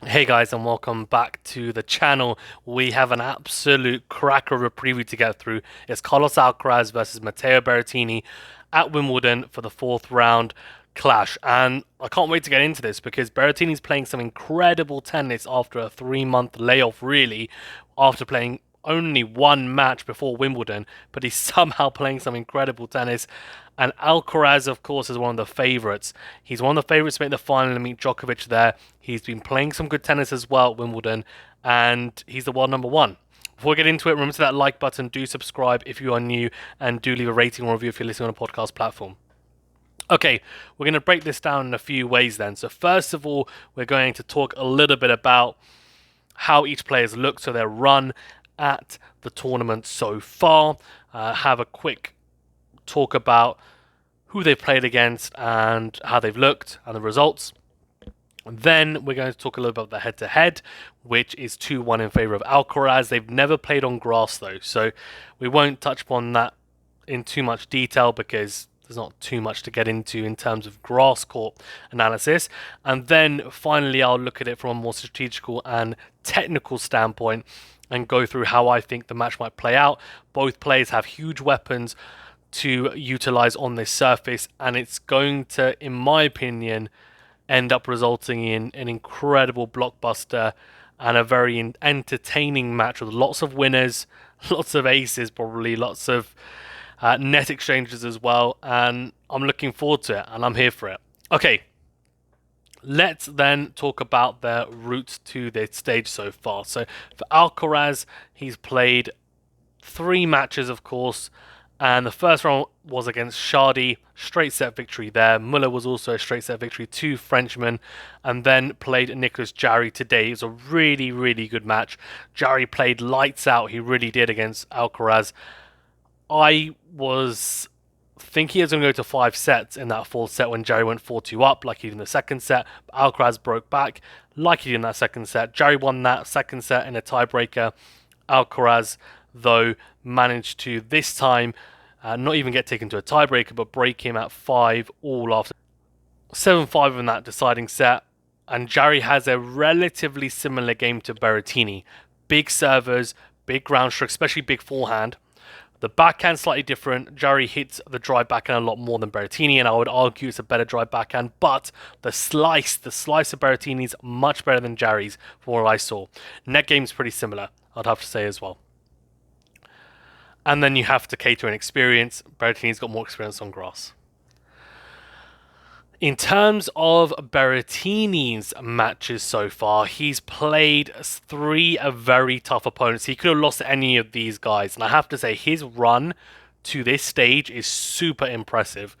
Hey guys, and welcome back to the channel. We have an absolute cracker of a preview to get through. It's Carlos Alcaraz versus Matteo Berrettini at Wimbledon for the fourth round clash. And I can't wait to get into this because Berrettini's playing some incredible tennis after a 3 month layoff, really, after playing only one match before Wimbledon, but he's somehow playing some incredible tennis. And Alcaraz, of course, is one of the favourites. He's one of the favourites to make the final and meet Djokovic there. He's been playing some good tennis as well at Wimbledon, and he's the world number one. Before we get into it, remember to that like button, do subscribe if you are new, and do leave a rating or review if you're listening on a podcast platform. Okay, we're going to break this down in a few ways then. So first of all, we're going to talk a little bit about how each player's looked, so their run at the tournament so far. Have a quick talk about who they've played against and how they've looked and the results. Then we're going to talk a little about the head-to-head, which is 2-1 in favour of Alcaraz. They've never played on grass, though, so we won't touch upon that in too much detail because there's not too much to get into in terms of grass court analysis. And then finally, I'll look at it from a more strategical and technical standpoint and go through how I think the match might play out. Both players have huge weapons to utilize on this surface, and it's going to, in my opinion, end up resulting in an incredible blockbuster and a very entertaining match with lots of winners, lots of aces, probably lots of net exchanges as well. And I'm looking forward to it, and I'm here for it. Okay, let's then talk about their route to this stage so far. So for Alcaraz, he's played 3 matches, of course. And the first round was against Shardy, straight set victory there. Muller was also a straight set victory, 2 Frenchmen, and then played Nicolas Jarry today. It was a really, really good match. Jarry played lights out, he really did, against Alcaraz. I was thinking he was going to go to 5 sets in that fourth set when Jarry went 4-2 up, like he did in the second set. But Alcaraz broke back, like he did in that second set. Jarry won that second set in a tiebreaker. Alcaraz, though, managed to this time not even get taken to a tiebreaker, but break him at 5-all after 7-5 in that deciding set. And Jarry has a relatively similar game to Berrettini. Big servers, big ground stroke, especially big forehand. The backhand slightly different. Jarry hits the drive backhand a lot more than Berrettini, and I would argue it's a better drive backhand. But the slice of Berrettini is much better than Jarry's from what I saw. Net game's pretty similar, I'd have to say as well. And then you have to cater an experience. Berrettini's got more experience on grass. In terms of Berrettini's matches so far, he's played 3 very tough opponents. He could have lost any of these guys. And I have to say, his run to this stage is super impressive.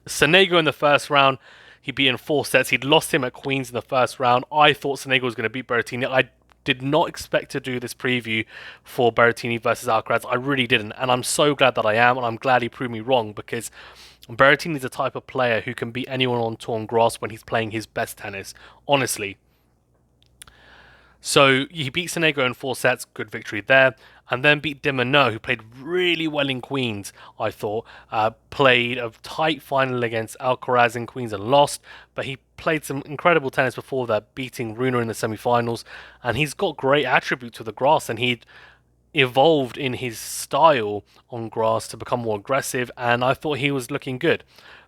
Sonego in the first round, he beat in 4 sets. He'd lost him at Queens in the first round. I thought Sonego was going to beat Berrettini. I did not expect to do this preview for Berrettini versus Alcaraz. I really didn't. And I'm so glad that I am. And I'm glad he proved me wrong because Berrettini is the type of player who can beat anyone on torn grass when he's playing his best tennis. Honestly. So he beat Sonego in 4 sets, good victory there, and then beat de Minaur, who played really well in Queens, I thought. Played a tight final against Alcaraz in Queens and lost, but he played some incredible tennis before that, beating Rune in the semi-finals, and he's got great attributes with the grass, and he'd evolved in his style on grass to become more aggressive, and I thought he was looking good.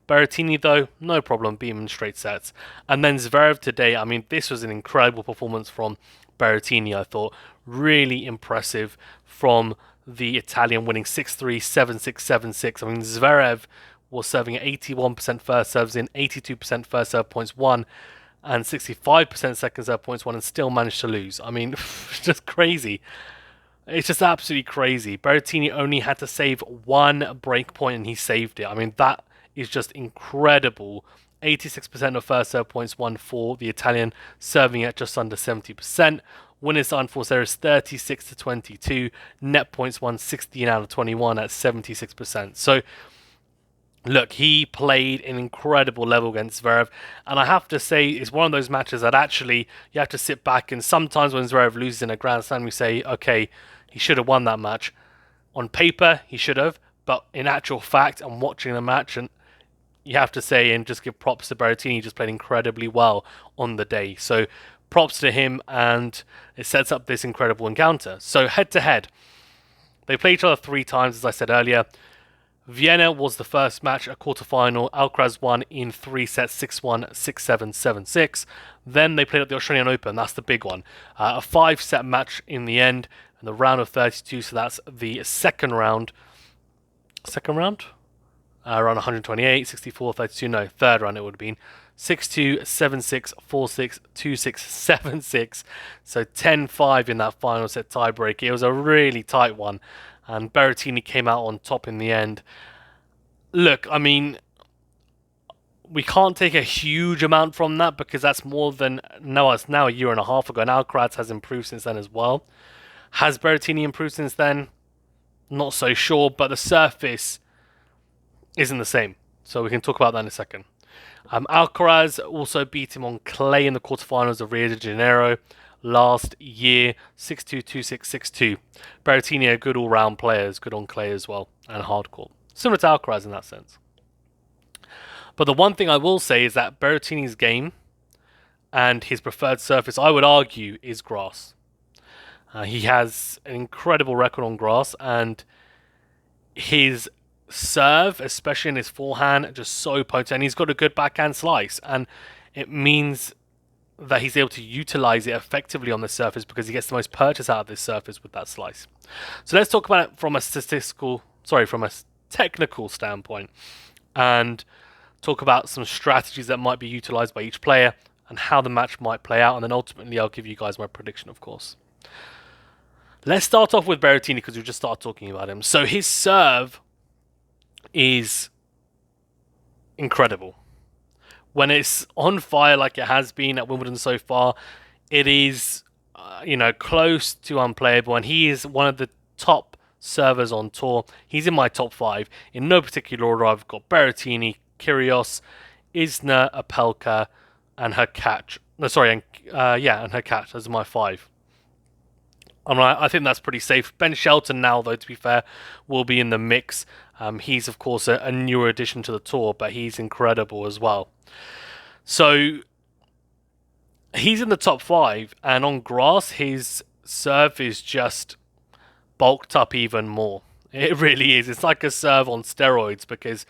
Berrettini, though, no problem, beat him in straight sets. And then Zverev today, I mean, this was an incredible performance from Berrettini, I thought. Really impressive from the Italian, winning 6-3, 7-6, 7-6. I mean, Zverev was serving at 81% first serves in, 82% first serve points won, and 65% second serve points won, and still managed to lose. I mean, just crazy. It's just absolutely crazy. Berrettini only had to save 1 break point, and he saved it. I mean, that is just incredible. 86% of first serve points won for the Italian, serving at just under 70%. Winners unforced there is 36-22. Net points won 16 out of 21 at 76%. So, look, he played an incredible level against Zverev. And I have to say, it's one of those matches that actually you have to sit back. And sometimes when Zverev loses in a Grand Slam, we say, okay, he should have won that match. On paper, he should have. But in actual fact, I'm watching the match, and you have to say and just give props to Berrettini. He just played incredibly well on the day. So props to him, and it sets up this incredible encounter. So head to head, they played each other 3 times, as I said earlier. Vienna was the first match, a quarterfinal. Alcaraz won in 3 sets, 6-1, 6-7, 7-6. Then they played at the Australian Open. That's the big one. A 5-set match in the end, in the round of 32. So that's the second round. Second round? Around 128, 64, 32. No, third round it would have been. 6-2, 7-6, 4-6, 2-6, 7-6. So 10-5 in that final set tiebreak. It was a really tight one. And Berrettini came out on top in the end. Look, I mean, we can't take a huge amount from that because that's more than... No, it's now a year and a half ago. And Alcaraz has improved since then as well. Has Berrettini improved since then? Not so sure, but the surface isn't the same. So we can talk about that in a second. Alcaraz also beat him on clay in the quarterfinals of Rio de Janeiro last year, 6-2, 2-6, 6-2. Berrettini, a good all-round player, is good on clay as well, and hardcourt. Similar to Alcaraz in that sense. But the one thing I will say is that Berrettini's game and his preferred surface, I would argue, is grass. He has an incredible record on grass, and his serve, especially in his forehand, just so potent. And he's got a good backhand slice, and it means that he's able to utilize it effectively on the surface because he gets the most purchase out of this surface with that slice. So let's talk about it from a technical standpoint, and talk about some strategies that might be utilized by each player and how the match might play out, and then ultimately I'll give you guys my prediction, of course. Let's start off with Berrettini because we just started talking about him. So his serve is incredible. When it's on fire like it has been at Wimbledon so far, it is, close to unplayable. And he is one of the top servers on tour. He's in my top 5. In no particular order, I've got Berrettini, Kyrgios, Isner, Opelka, and Hurkacz. And Hurkacz as my 5. I think that's pretty safe. Ben Shelton now, though, to be fair, will be in the mix. He's, of course, a newer addition to the tour, but he's incredible as well. So, he's in the top 5, and on grass, his serve is just bulked up even more. It really is. It's like a serve on steroids because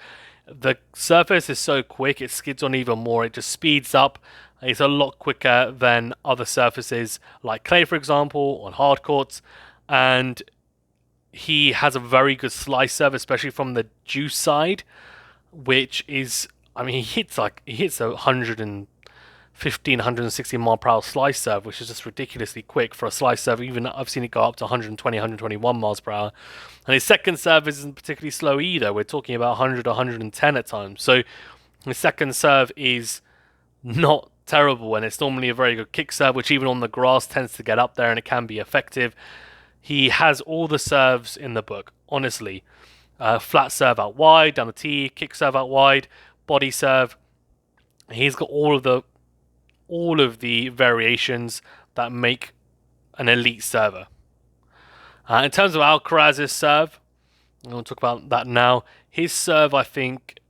the surface is so quick, it skids on even more. It just speeds up. It's a lot quicker than other surfaces like clay, for example, on hard courts. And he has a very good slice serve, especially from the juice side, which is, he hits a 115, 160 mile per hour slice serve, which is just ridiculously quick for a slice serve. Even I've seen it go up to 120, 121 miles per hour. And his second serve isn't particularly slow either. We're talking about 100, 110 at times. So his second serve is not terrible, and it's normally a very good kick serve, which even on the grass tends to get up there, and it can be effective. He has all the serves in the book, honestly. Flat serve out wide, down the tee, kick serve out wide, body serve. He's got all of the variations that make an elite server. In terms of Alcaraz's serve, I'm going to talk about that now. His serve, I think,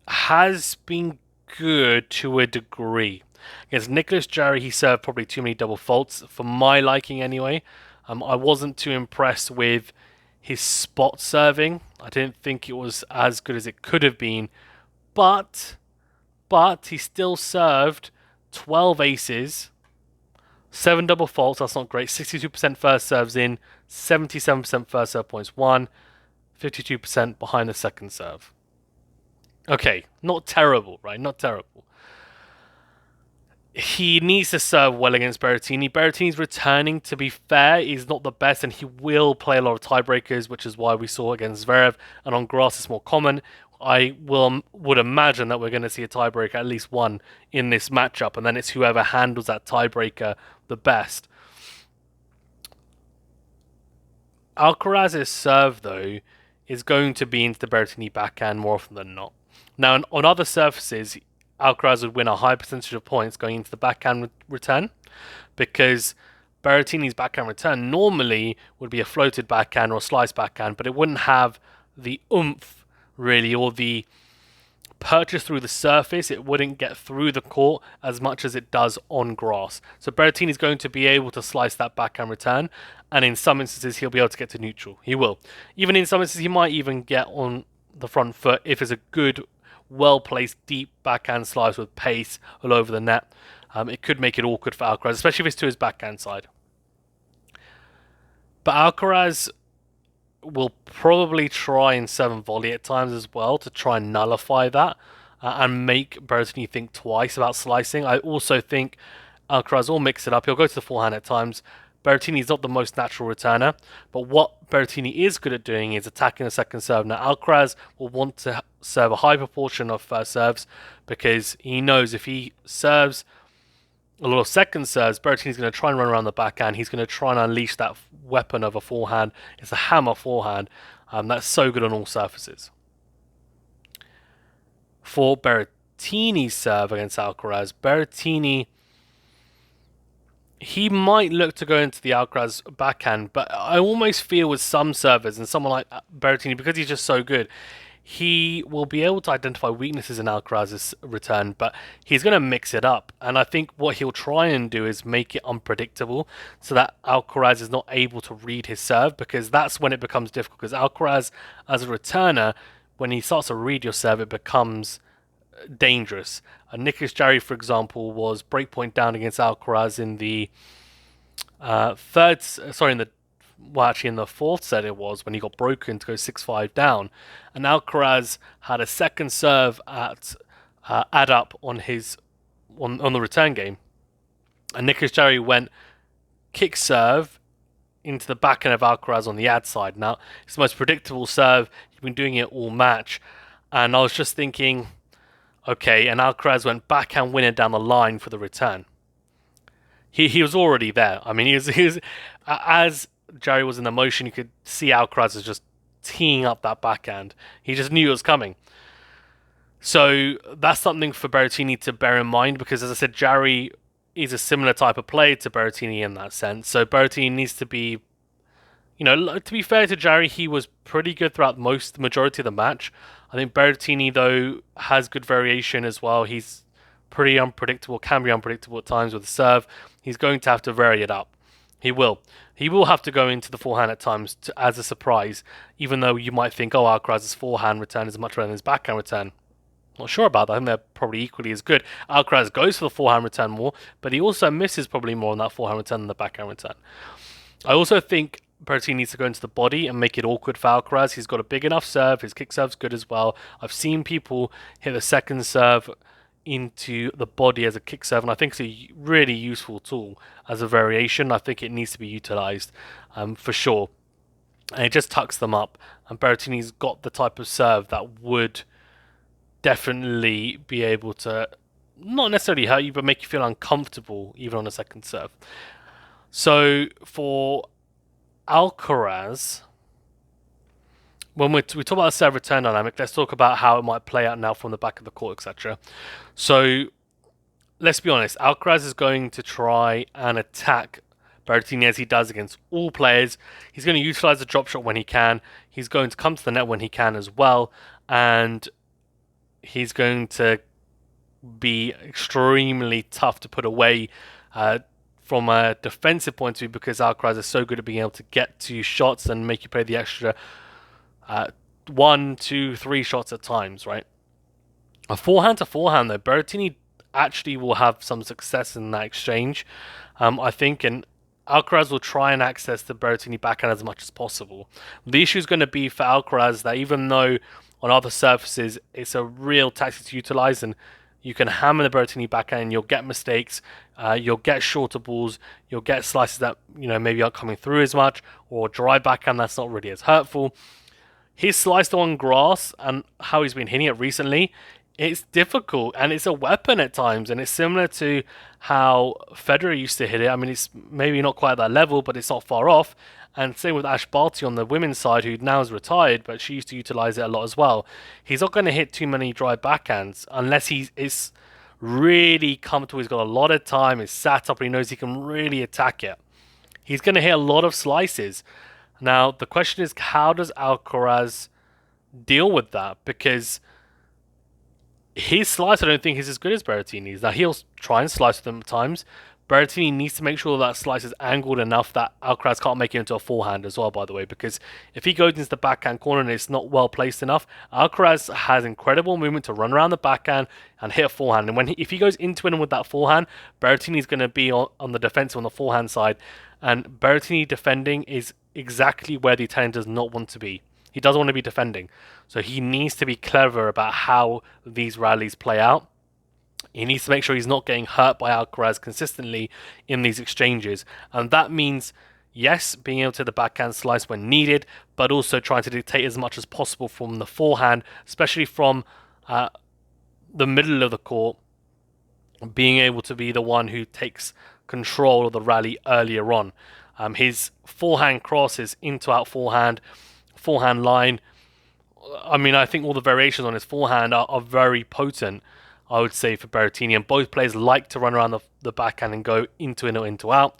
has been good to a degree. Against Nicholas Jarry, he served probably too many double faults, for my liking anyway. I wasn't too impressed with his spot serving. I didn't think it was as good as it could have been. But he still served 12 aces, 7 double faults, that's not great, 62% first serves in, 77% first serve points won, 52% behind the second serve. Okay, not terrible, right? Not terrible. He needs to serve well against Berrettini. Berrettini's returning, to be fair, is not the best, and he will play a lot of tiebreakers, which is why we saw against Zverev, and on grass it's more common. I would imagine that we're going to see a tiebreaker, at least one, in this matchup, and then it's whoever handles that tiebreaker the best. Alcaraz's serve, though, is going to be into the Berrettini backhand more often than not. Now, on other surfaces, Alcaraz would win a high percentage of points going into the backhand return, because Berrettini's backhand return normally would be a floated backhand or a slice backhand, but it wouldn't have the oomph, really, or the purchase through the surface, it wouldn't get through the court as much as it does on grass. So Berrettini is going to be able to slice that backhand return, and in some instances he'll be able to get to neutral. He will. Even in some instances he might even get on the front foot if it's a good, well-placed, deep backhand slice with pace all over the net. It could make it awkward for Alcaraz, especially if it's to his backhand side. But Alcaraz will probably try and 7-volley at times as well to try and nullify that and make Berrettini think twice about slicing. I also think Alcaraz will mix it up. He'll go to the forehand at times. Berrettini is not the most natural returner, but what Berrettini is good at doing is attacking the second serve. Now, Alcaraz will want to serve a high proportion of first serves because he knows if he serves a lot of second serves, Berrettini's going to try and run around the backhand. He's going to try and unleash that weapon of a forehand. It's a hammer forehand. That's so good on all surfaces. For Berrettini's serve against Alcaraz, Berrettini, he might look to go into the Alcaraz backhand, but I almost feel with some servers and someone like Berrettini, because he's just so good, he will be able to identify weaknesses in Alcaraz's return, but he's going to mix it up. And I think what he'll try and do is make it unpredictable so that Alcaraz is not able to read his serve, because that's when it becomes difficult. Because Alcaraz, as a returner, when he starts to read your serve, it becomes dangerous. Nicholas Jarry, for example, was breakpoint down against Alcaraz in the in the fourth set it was, when he got broken to go 6-5 down, and Alcaraz had a second serve at add up on the return game, and Nicholas Jarry went kick serve into the backhand of Alcaraz on the ad side. Now, it's the most predictable serve. He's been doing it all match, and I was just thinking, okay, and Alcaraz went backhand winner down the line for the return. He was already there. I mean, he was as Jarry was in the motion, you could see Alcaraz was just teeing up that backhand. He just knew it was coming. So that's something for Berrettini to bear in mind, because, as I said, Jarry is a similar type of player to Berrettini in that sense. So Berrettini needs to be, to be fair to Jarry, he was pretty good throughout the majority of the match. I think Berrettini, though, has good variation as well. He's pretty unpredictable, can be unpredictable at times with the serve. He's going to have to vary it up. He will. He will have to go into the forehand at times as a surprise, even though you might think, Alcaraz's forehand return is much better than his backhand return. Not sure about that. I think they're probably equally as good. Alcaraz goes for the forehand return more, but he also misses probably more on that forehand return than the backhand return. I also think Berrettini needs to go into the body and make it awkward for Alcaraz. He's got a big enough serve. His kick serve's good as well. I've seen people hit the second serve into the body as a kick serve, and I think it's a really useful tool as a variation. I think it needs to be utilized for sure. And it just tucks them up. And Berrettini's got the type of serve that would definitely be able to not necessarily hurt you, but make you feel uncomfortable even on a second serve. So for Alcaraz, when we talk about the serve return dynamic, let's talk about how it might play out now from the back of the court, etc. So let's be honest, Alcaraz is going to try and attack Berrettini as he does against all players. He's going to utilize the drop shot when he can. He's going to come to the net when he can as well. And he's going to be extremely tough to put away from a defensive point of view, because Alcaraz is so good at being able to get to shots and make you play the extra 1, 2, 3 shots at times, right? A forehand to forehand, though, Berrettini actually will have some success in that exchange, I think, and Alcaraz will try and access the Berrettini backhand as much as possible. The issue is going to be for Alcaraz that even though on other surfaces it's a real tactic to utilize, and you can hammer the Berrettini backhand and you'll get mistakes, you'll get shorter balls, you'll get slices that maybe aren't coming through as much, or dry backhand that's not really as hurtful. His slice on grass and how he's been hitting it recently, it's difficult and it's a weapon at times, and it's similar to how Federer used to hit it. I mean, it's maybe not quite at that level, but it's not far off. And same with Ash Barty on the women's side, who now is retired, but she used to utilize it a lot as well. He's not going to hit too many dry backhands unless he is really comfortable. He's got a lot of time, he's sat up, and he knows he can really attack it. He's going to hit a lot of slices. Now, the question is, how does Alcaraz deal with that? Because his slice, I don't think, is as good as Berrettini's. Now, he'll try and slice them at times. Berrettini needs to make sure that slice is angled enough that Alcaraz can't make it into a forehand as well, by the way, because if he goes into the backhand corner and it's not well placed enough, Alcaraz has incredible movement to run around the backhand and hit a forehand. And if he goes into it with that forehand, Berrettini's going to be on the defensive on the forehand side. And Berrettini defending is exactly where the Italian does not want to be. He doesn't want to be defending. So he needs to be clever about how these rallies play out. He needs to make sure he's not getting hurt by Alcaraz consistently in these exchanges. And that means, yes, being able to the backhand slice when needed, but also trying to dictate as much as possible from the forehand, especially from the middle of the court, being able to be the one who takes control of the rally earlier on. His forehand crosses into out forehand line. I mean, I think all the variations on his forehand are very potent, I would say, for Berrettini. And both players like to run around the backhand and go into in or into out.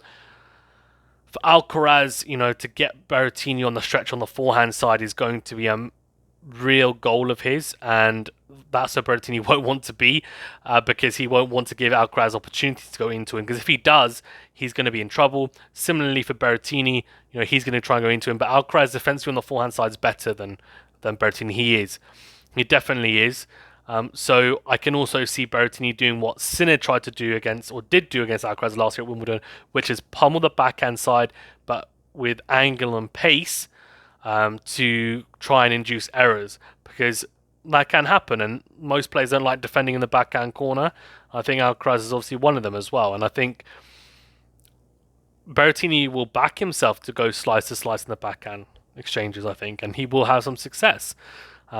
For Alcaraz, to get Berrettini on the stretch on the forehand side is going to be a real goal of his. And that's where Berrettini won't want to be because he won't want to give Alcaraz opportunity to go into him. Because if he does, he's going to be in trouble. Similarly for Berrettini, he's going to try and go into him. But Alcaraz defensively on the forehand side is better than Berrettini. He definitely is. So I can also see Berrettini doing what Sinner tried to do against Alcaraz last year at Wimbledon, which is pummel the backhand side, but with angle and pace to try and induce errors, because that can happen, and most players don't like defending in the backhand corner. I think Alcaraz is obviously one of them as well, and I think Berrettini will back himself to go slice to slice in the backhand exchanges, I think, and he will have some success.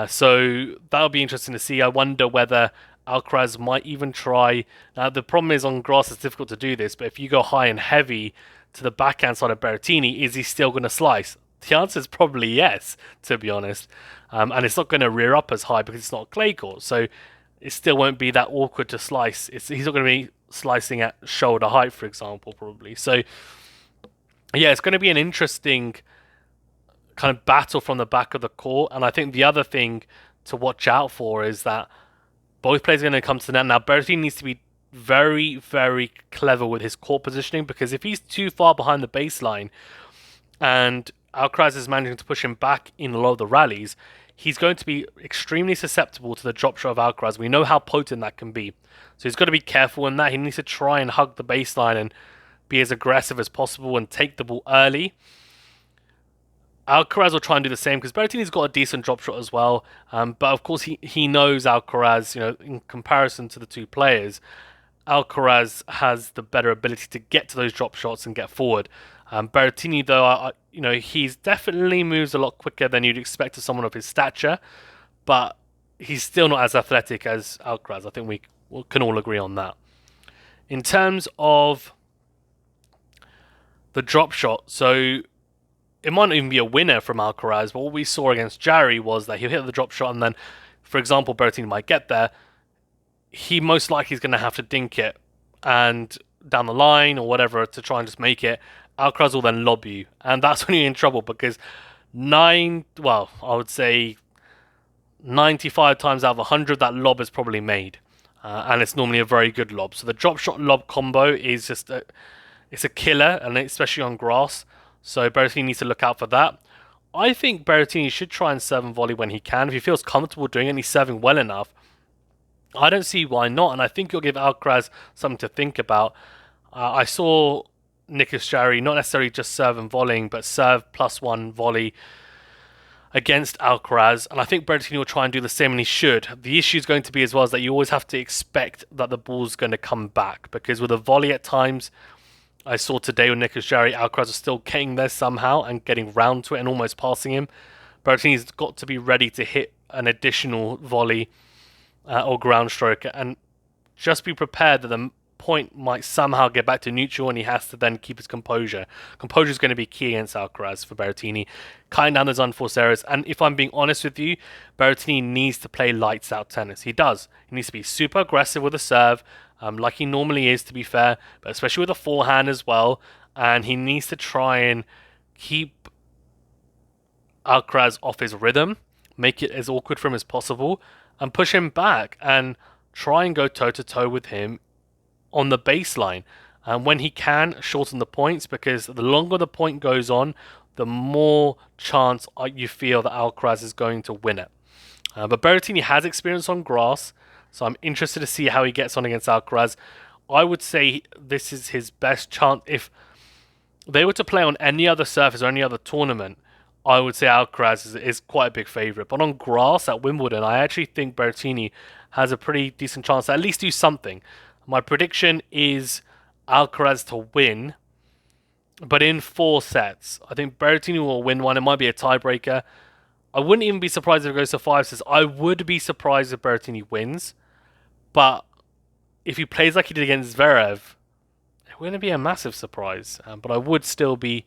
So that'll be interesting to see. I wonder whether Alcaraz might even try. Now, the problem is on grass it's difficult to do this, but if you go high and heavy to the backhand side of Berrettini, is he still going to slice? The answer is probably yes, to be honest. And it's not going to rear up as high because it's not a clay court, so it still won't be that awkward to slice. He's not going to be slicing at shoulder height, for example, probably. So, yeah, it's going to be an interesting kind of battle from the back of the court. And I think the other thing to watch out for is that both players are going to come to the net. Now, Berrettini needs to be very, very clever with his court positioning, because if he's too far behind the baseline and Alcaraz is managing to push him back in a lot of the rallies, he's going to be extremely susceptible to the drop shot of Alcaraz. We know how potent that can be. So he's got to be careful in that. He needs to try and hug the baseline and be as aggressive as possible and take the ball early. Alcaraz will try and do the same because Berrettini's got a decent drop shot as well. But of course, he knows Alcaraz, in comparison to the two players, Alcaraz has the better ability to get to those drop shots and get forward. Berrettini, though, he's definitely moves a lot quicker than you'd expect of someone of his stature, but he's still not as athletic as Alcaraz. I think we can all agree on that. In terms of the drop shot, so it might not even be a winner from Alcaraz, but what we saw against Jarry was that he'll hit the drop shot and then, for example, Berrettini might get there. He most likely is going to have to dink it and down the line or whatever to try and just make it. Alcaraz will then lob you, and that's when you're in trouble, because I would say 95 times out of 100 that lob is probably made, and it's normally a very good lob. So the drop shot lob combo is just it's a killer, and especially on grass. So Berrettini needs to look out for that. I think Berrettini should try and serve and volley when he can. If he feels comfortable doing it and he's serving well enough, I don't see why not. And I think you'll give Alcaraz something to think about. I saw Nicolas Jarry not necessarily just serve and volleying, but serve +1 volley against Alcaraz. And I think Berrettini will try and do the same, and he should. The issue is going to be as well is that you always have to expect that the ball's going to come back, because with a volley at times, I saw today with Nicolas Jarry, Alcaraz was still getting there somehow and getting round to it and almost passing him. Berrettini's got to be ready to hit an additional volley or ground stroke, and just be prepared that the point might somehow get back to neutral and he has to then keep his composure. Composure is going to be key against Alcaraz for Berrettini. Cutting down those unforced errors. And if I'm being honest with you, Berrettini needs to play lights out tennis. He does. He needs to be super aggressive with a serve, like he normally is, to be fair, but especially with a forehand as well. And he needs to try and keep Alcaraz off his rhythm, make it as awkward for him as possible. and push him back and try and go toe-to-toe with him on the baseline. And when he can, shorten the points, because the longer the point goes on, the more chance you feel that Alcaraz is going to win it. But Berrettini has experience on grass, so I'm interested to see how he gets on against Alcaraz. I would say this is his best chance. If they were to play on any other surface or any other tournament, I would say Alcaraz is quite a big favourite. But on grass at Wimbledon, I actually think Berrettini has a pretty decent chance to at least do something. My prediction is Alcaraz to win, but in 4 sets. I think Berrettini will win one. It might be a tiebreaker. I wouldn't even be surprised if it goes to 5 sets. I would be surprised if Berrettini wins. But if he plays like he did against Zverev, it wouldn't be a massive surprise. But I would still be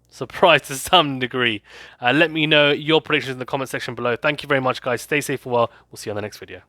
surprised to some degree. Let me know your predictions in the comment section below. Thank you very much, guys. Stay safe and well. We'll see you on the next video.